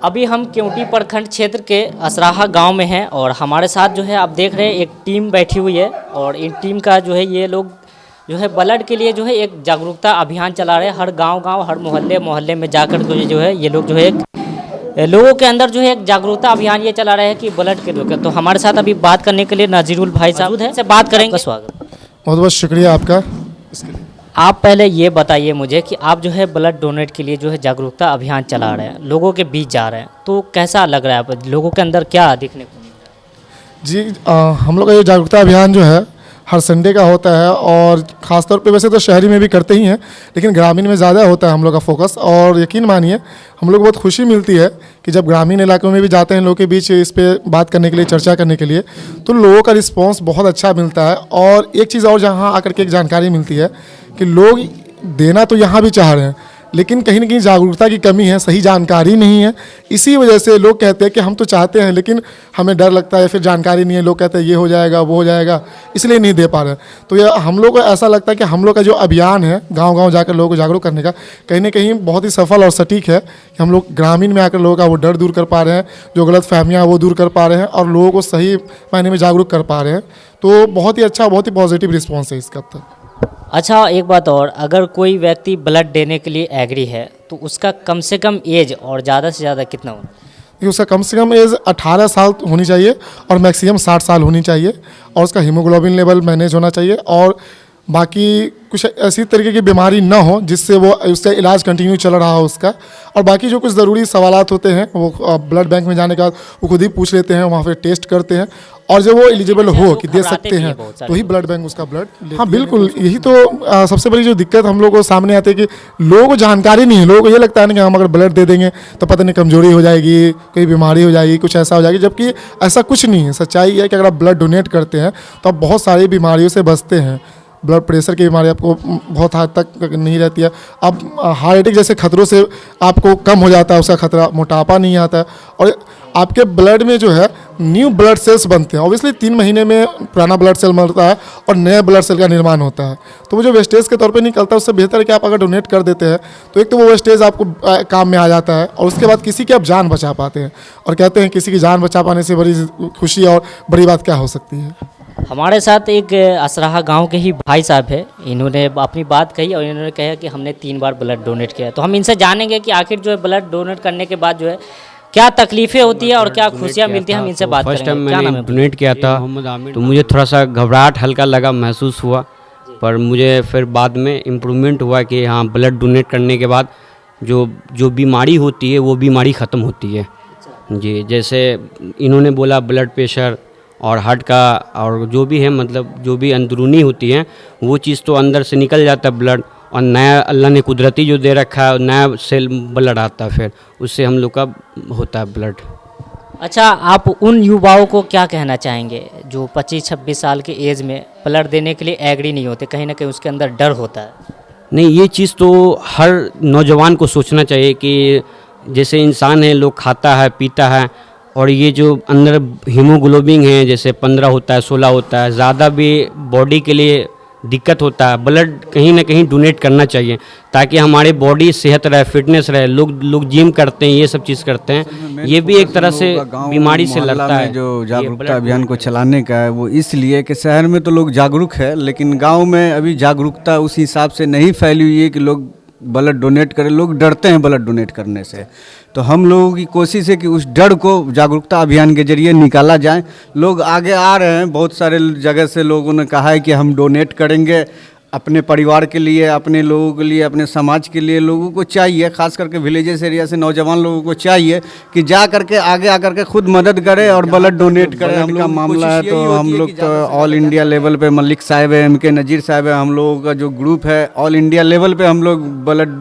अभी हम केवटी प्रखंड क्षेत्र के असराहा गांव में हैं और हमारे साथ जो है आप देख रहे हैं एक टीम बैठी हुई है और इन टीम का जो है ये लोग जो है ब्लड के लिए जो है एक जागरूकता अभियान चला रहे हैं। हर गांव हर मोहल्ले मोहल्ले में जाकर जो है ये लोग जो है एक लोगों के अंदर जो है एक जागरूकता अभियान ये चला रहे हैं कि ब्लड के लोग। तो हमारे साथ अभी बात करने के लिए नजीरुल भाई साहब है, से बात करेंगे। स्वागत, बहुत बहुत शुक्रिया आपका इसके लिए। आप पहले ये बताइए मुझे कि आप जो है ब्लड डोनेट के लिए जो है जागरूकता अभियान चला रहे हैं, लोगों के बीच जा रहे हैं, तो कैसा लग रहा है? आप लोगों के अंदर क्या देखने को मिल रहा है? जी हम लोग का ये जागरूकता अभियान जो है हर संडे का होता है और ख़ासतौर पे वैसे तो शहरी में भी करते ही हैं, लेकिन ग्रामीण में ज़्यादा होता है हम लोग का फोकस। और यकीन मानिए हम लोग बहुत खुशी मिलती है कि जब ग्रामीण इलाकों में भी जाते हैं लोगों के बीच इस पर बात करने के लिए, चर्चा करने के लिए, तो लोगों का रिस्पॉन्स बहुत अच्छा मिलता है। और एक चीज़ और जहाँ आकर के एक जानकारी मिलती है कि लोग देना तो यहाँ भी चाह रहे हैं, लेकिन कहीं ना कहीं जागरूकता की कमी है, सही जानकारी नहीं है। इसी वजह से लोग कहते हैं कि हम तो चाहते हैं लेकिन हमें डर लगता है, फिर जानकारी नहीं है, लोग कहते हैं ये हो जाएगा वो हो जाएगा, इसलिए नहीं दे पा रहे हैं। तो ये हम लोग को ऐसा लगता है कि हम लोग का जो अभियान है गांव-गांव जाकर लोगों को जागरूक करने का, कहीं ना कहीं बहुत ही सफल और सटीक है कि हम लोग ग्रामीण में आकर लोगों का वो डर दूर कर पा रहे हैं, जो गलत फहमियाँ वो दूर कर पा रहे हैं और लोगों को सही मायने में जागरूक कर पा रहे हैं। तो बहुत ही अच्छा, बहुत ही पॉजिटिव रिस्पॉन्स है इसका। तक अच्छा, एक बात और, अगर कोई व्यक्ति ब्लड देने के लिए एग्री है तो उसका कम से कम एज और ज़्यादा से ज़्यादा कितना होना? कि उसका कम से कम एज 18 साल होनी चाहिए और मैक्सिमम 60 साल होनी चाहिए और उसका हीमोग्लोबिन लेवल मैनेज होना चाहिए और बाकी कुछ ऐसी तरीके की बीमारी ना हो जिससे वो उसका इलाज कंटिन्यू चल रहा हो उसका। और बाकी जो कुछ ज़रूरी सवालात होते हैं वो ब्लड बैंक में जाने के बाद वो खुद ही पूछ लेते हैं, वहाँ पे टेस्ट करते हैं और जब वो एलिजिबल हो कि दे सकते हैं तो ही ब्लड बैंक उसका ब्लड। हाँ बिल्कुल, यही तो सबसे बड़ी जो दिक्कत हम लोग को सामने आती है कि लोगों को जानकारी नहीं है। लोगों को ये लगता है ना कि हम अगर ब्लड दे देंगे तो पता नहीं कमजोरी हो जाएगी, कोई बीमारी हो जाएगी, कुछ ऐसा हो जाएगी, जबकि ऐसा कुछ नहीं है। सच्चाई है कि अगर आप ब्लड डोनेट करते हैं तो आप बहुत सारी बीमारियों से बचते हैं। ब्लड प्रेशर की बीमारी आपको बहुत हद तक नहीं रहती है। अब हार्ट अटैक जैसे खतरों से आपको कम हो जाता है उसका खतरा, मोटापा नहीं आता है और आपके ब्लड में जो है न्यू ब्लड सेल्स बनते हैं। ऑब्वियसली 3 महीने में पुराना ब्लड सेल मरता है और नया ब्लड सेल का निर्माण होता है। तो वो जो वेस्टेज के तौर पे निकलता है उससे बेहतर है कि आप अगर डोनेट कर देते हैं तो एक तो वो वेस्टेज आपको काम में आ जाता है और उसके बाद किसी की आप जान बचा पाते हैं। और कहते हैं किसी की जान बचा पाने से बड़ी खुशी और बड़ी बात क्या हो सकती है। हमारे साथ एक असराहा गांव के ही भाई साहब है, इन्होंने अपनी बात कही और इन्होंने कहा कि हमने 3 बार ब्लड डोनेट किया। तो हम इनसे जानेंगे कि आखिर जो है ब्लड डोनेट करने के बाद जो है क्या तकलीफें होती है और क्या खुशियां मिलती है, हम इनसे बात करेंगे। फर्स्ट टाइम मैंने डोनेट किया था तो मुझे थोड़ा सा घबराहट हल्का लगा, महसूस हुआ, पर मुझे फिर बाद में इम्प्रूवमेंट हुआ कि हाँ ब्लड डोनेट करने के बाद जो बीमारी होती है वो बीमारी ख़त्म होती है जी। जैसे इन्होंने बोला ब्लड प्रेशर और हार्ट का और जो भी है, मतलब जो भी अंदरूनी होती हैं वो चीज़ तो अंदर से निकल जाता है ब्लड और नया अल्लाह ने कुदरती जो दे रखा है नया सेल ब्लड आता है, फिर उससे हम लोग का होता है ब्लड। अच्छा, आप उन युवाओं को क्या कहना चाहेंगे जो 25-26 साल के एज में ब्लड देने के लिए एग्री नहीं होते? कहीं ना कहीं उसके अंदर डर होता है। नहीं, ये चीज़ तो हर नौजवान को सोचना चाहिए कि जैसे इंसान है, लोग खाता है पीता है और ये जो अंदर हीमोग्लोबिन है जैसे 15 होता है 16 होता है, ज़्यादा भी बॉडी के लिए दिक्कत होता है। ब्लड कहीं ना कहीं डोनेट करना चाहिए ताकि हमारी बॉडी सेहत रहे, फिटनेस रहे। लोग जिम करते हैं, ये सब चीज़ करते हैं, ये भी एक तरह से बीमारी से लड़ता है। जो जागरूकता अभियान को चलाने का है वो इसलिए कि शहर में तो लोग जागरूक है लेकिन गांव में अभी जागरूकता उस हिसाब से नहीं फैली हुई है कि लोग ब्लड डोनेट करें। लोग डरते हैं ब्लड डोनेट करने से। तो हम लोगों की कोशिश है कि उस डर को जागरूकता अभियान के जरिए निकाला जाए। लोग आगे आ रहे हैं, बहुत सारे जगह से लोगों ने कहा है कि हम डोनेट करेंगे अपने परिवार के लिए, अपने लोगों के लिए, अपने समाज के लिए। लोगों को चाहिए, खास करके विलेजेस एरिया से नौजवान लोगों को चाहिए कि जा करके आगे आकर के खुद मदद करें और ब्लड डोनेट करें। हम लोग का मामला है तो हम लोग तो ऑल इंडिया लेवल पे मलिक साहब है, MK नज़ीर साहब है, हम लोगों का जो ग्रुप है ऑल इंडिया लेवल पे हम लोग ब्लड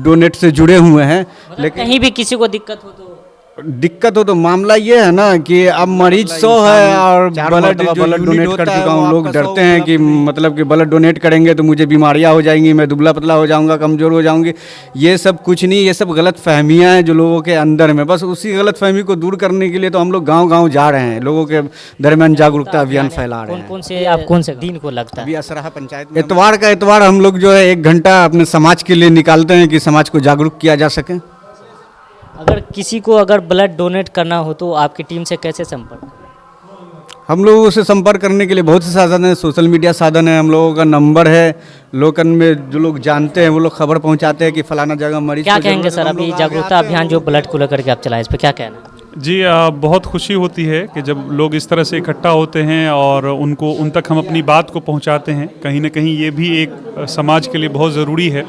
डोनेट से जुड़े हुए हैं। लेकिन कहीं भी किसी को दिक्कत हो तो मामला ये है ना कि अब मरीज 100 है और ब्लड डोनेट कर चुका हूँ। लोग डरते हैं कि मतलब कि ब्लड डोनेट करेंगे तो मुझे बीमारियाँ हो जाएंगी, मैं दुबला पतला हो जाऊँगा, कमज़ोर हो जाऊँगी। ये सब कुछ नहीं, ये सब गलत फहमियाँ हैं जो लोगों के अंदर में। बस उसी गलत फहमी को दूर करने के लिए तो हम लोग गाँव जा रहे हैं, लोगों के दरमियान जागरूकता अभियान फैला रहे हैं। कौन से दिन को लगता है? अभी असराहा पंचायत में इतवार हम लोग जो है 1 घंटा अपने समाज के लिए निकालते हैं कि समाज को जागरूक किया जा सके। अगर किसी को अगर ब्लड डोनेट करना हो तो आपकी टीम से कैसे संपर्क करें? हम लोगों से संपर्क करने के लिए बहुत से साधन हैं, सोशल मीडिया साधन है, हम लोगों का नंबर है, लोकल में जो लोग जानते हैं वो लोग खबर पहुंचाते हैं कि फलाना जगह मरीज क्या को कहेंगे जरूरत है, सर, हम अभी लोग आगे जागरूकता आते हैं, अभियान जो ब्लड को लेकर के आप चलाए, इस पर क्या कहना है? जी बहुत खुशी होती है कि जब लोग इस तरह से इकट्ठा होते हैं और उन तक हम अपनी बात को पहुंचाते हैं। कहीं ना कहीं ये भी एक समाज के लिए बहुत ज़रूरी है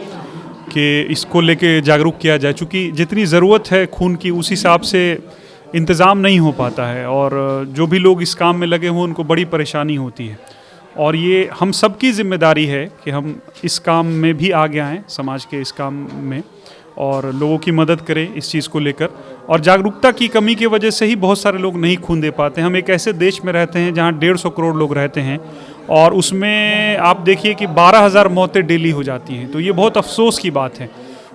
कि इसको लेके जागरूक किया जाए, क्योंकि जितनी ज़रूरत है खून की उस हिसाब से इंतज़ाम नहीं हो पाता है और जो भी लोग इस काम में लगे हुए उनको बड़ी परेशानी होती है। और ये हम सबकी जिम्मेदारी है कि हम इस काम में भी आगे आएँ, समाज के इस काम में, और लोगों की मदद करें इस चीज़ को लेकर। और जागरूकता की कमी की वजह से ही बहुत सारे लोग नहीं खून दे पाते। हम एक ऐसे देश में रहते हैं जहां 150 करोड़ लोग रहते हैं और उसमें आप देखिए कि 12,000 मौतें डेली हो जाती हैं। तो ये बहुत अफसोस की बात है।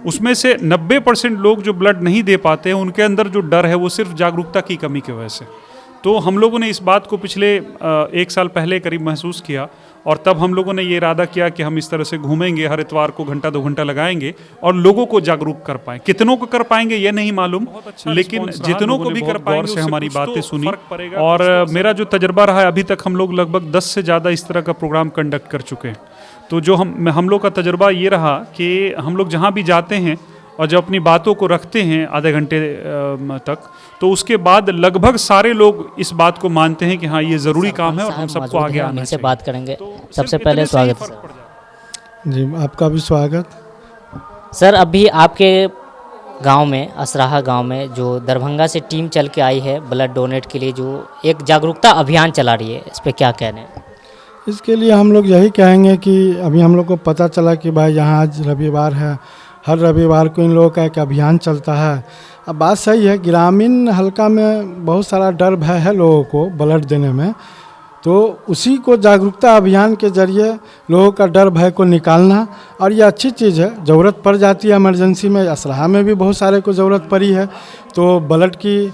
उसमें से 90% लोग जो ब्लड नहीं दे पाते हैं उनके अंदर जो डर है वो सिर्फ जागरूकता की कमी की वजह से। तो हम लोगों ने इस बात को पिछले 1 साल पहले करीब महसूस किया और तब हम लोगों ने ये इरादा किया कि हम इस तरह से घूमेंगे, हर इतवार को घंटा 2 घंटा लगाएंगे और लोगों को जागरूक कर पाएं। कितनों को कर पाएंगे ये नहीं मालूम, लेकिन जितनों को भी कर पाएंगे से हमारी बातें सुनी। और मेरा जो तजर्बा रहा है, अभी तक हम लोग लगभग 10 से ज़्यादा इस तरह का प्रोग्राम कंडक्ट कर चुके हैं। तो जो हम लोग का तजर्बा ये रहा कि हम लोग जहाँ भी जाते हैं और जब अपनी बातों को रखते हैं आधे घंटे तक, तो उसके बाद लगभग सारे लोग इस बात को मानते हैं कि हाँ ये ज़रूरी काम है और हम सबको आगे आना इनसे चाहिए। बात करेंगे। तो सबसे सिर्फ पहले इतने से ही स्वागत है फर्क सर। पड़ जाता है। जी, आपका भी स्वागत। सर, अभी आपके गांव में, असराहा गांव में, जो दरभंगा से टीम चल के आई है ब्लड डोनेट के लिए, जो एक जागरूकता अभियान चला रही है, इस पर क्या कहना है? इसके लिए हम लोग यही कहेंगे कि अभी हम लोग को पता चला कि भाई यहाँ आज रविवार है, हर रविवार को इन लोगों का एक अभियान चलता है। अब बात सही है, ग्रामीण हल्का में बहुत सारा डर भय है लोगों को ब्लड देने में, तो उसी को जागरूकता अभियान के जरिए लोगों का डर भय को निकालना। और ये अच्छी चीज़ है, ज़रूरत पड़ जाती है इमरजेंसी में, असराहा में भी बहुत सारे को ज़रूरत पड़ी है, तो ब्लड की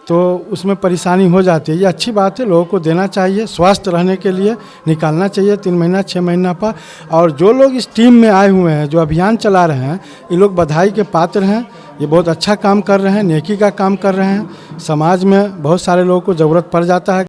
तो उसमें परेशानी हो जाती है। ये अच्छी बात है, लोगों को देना चाहिए, स्वस्थ रहने के लिए निकालना चाहिए 3 महीना 6 महीना पर। और जो लोग इस टीम में आए हुए हैं, जो अभियान चला रहे हैं, ये लोग बधाई के पात्र हैं। ये बहुत अच्छा काम कर रहे हैं, नेकी का काम कर रहे हैं। समाज में बहुत सारे लोगों को ज़रूरत पड़ जाता है।